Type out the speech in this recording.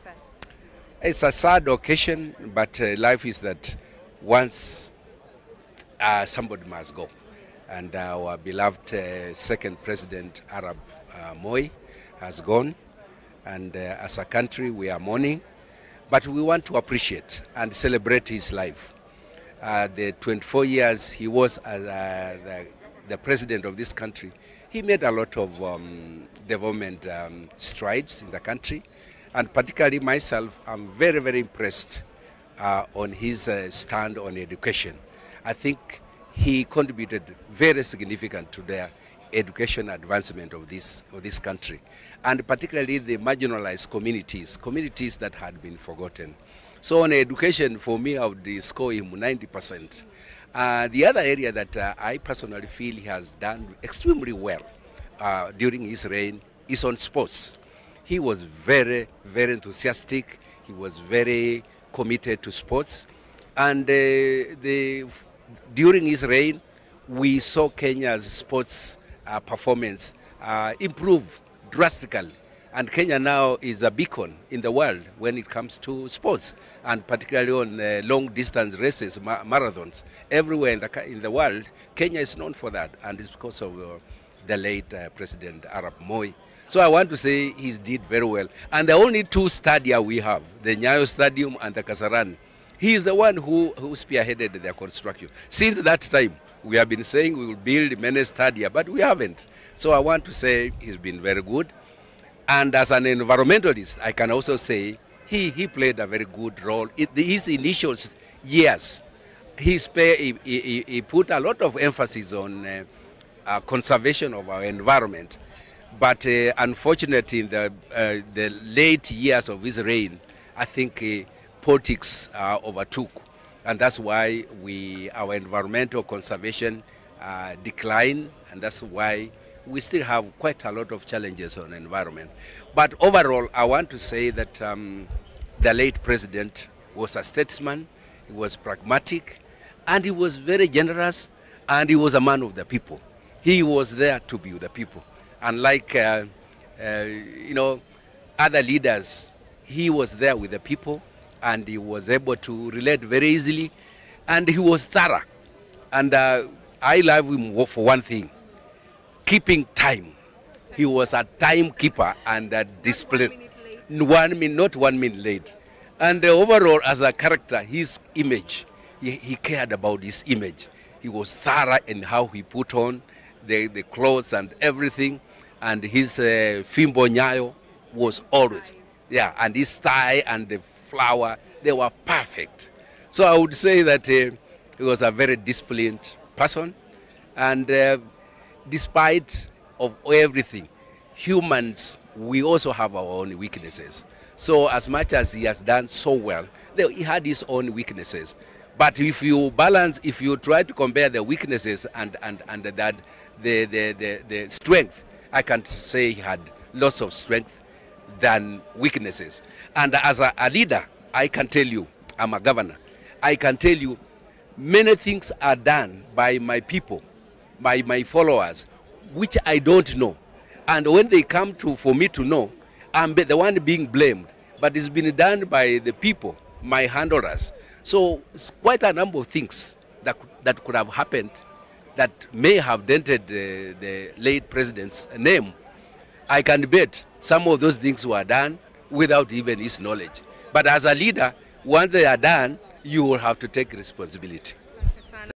say? It's a sad occasion, but life is that once somebody must go. And our beloved second president, Arab Moi, has gone. And as a country, we are mourning. But we want to appreciate and celebrate his life. The 24 years he was the president of this country, he made a lot of development strides in the country. And particularly myself, I'm very, very impressed on his stand on education. I think he contributed very significant to the education advancement of this country, and particularly the marginalized communities that had been forgotten. So on education, for me, I would score him 90%. The other area that I personally feel he has done extremely well during his reign is on sports. He was very, very enthusiastic. He was very committed to sports. And during his reign, we saw Kenya's sports performance improve drastically. And Kenya now is a beacon in the world when it comes to sports, and particularly on long-distance races, marathons. Everywhere in the world, Kenya is known for that, and it's because of the late President Arap Moi. So I want to say he did very well. And the only two stadia we have, the Nyayo Stadium and the Kasarani, he is the one who spearheaded their construction. Since that time, we have been saying we will build many stadia, but we haven't. So I want to say he's been very good. And as an environmentalist, I can also say he played a very good role. In his initial years, he put a lot of emphasis on conservation of our environment. But unfortunately, in the late years of his reign, I think politics overtook. And that's why our environmental conservation declined, and that's why we still have quite a lot of challenges on environment. But overall, I want to say that the late president was a statesman, he was pragmatic, and he was very generous, and he was a man of the people. He was there to be with the people. Unlike other leaders, he was there with the people, and he was able to relate very easily, and he was thorough. And I love him for one thing: keeping time. He was a timekeeper and a discipline. 1 minute, not 1 minute late. And overall, as a character, his image, he cared about his image. He was thorough in how he put on the clothes and everything. And his fimbo nyayo was always, and his tie and the flower, they were perfect. So I would say that he was a very disciplined person. And despite of everything, humans, we also have our own weaknesses. So as much as he has done so well, he had his own weaknesses. But if you balance, if you try to compare the weaknesses and the strength, I can say he had lots of strength than weaknesses. And as a leader, I can tell you, I'm a governor, I can tell you many things are done by my people, by my followers, which I don't know. And when they come for me to know, I'm the one being blamed. But it's been done by the people, my handlers. So it's quite a number of things that could have happened that may have dented the late president's name. I can bet some of those things were done without even his knowledge. But as a leader, once they are done, you will have to take responsibility.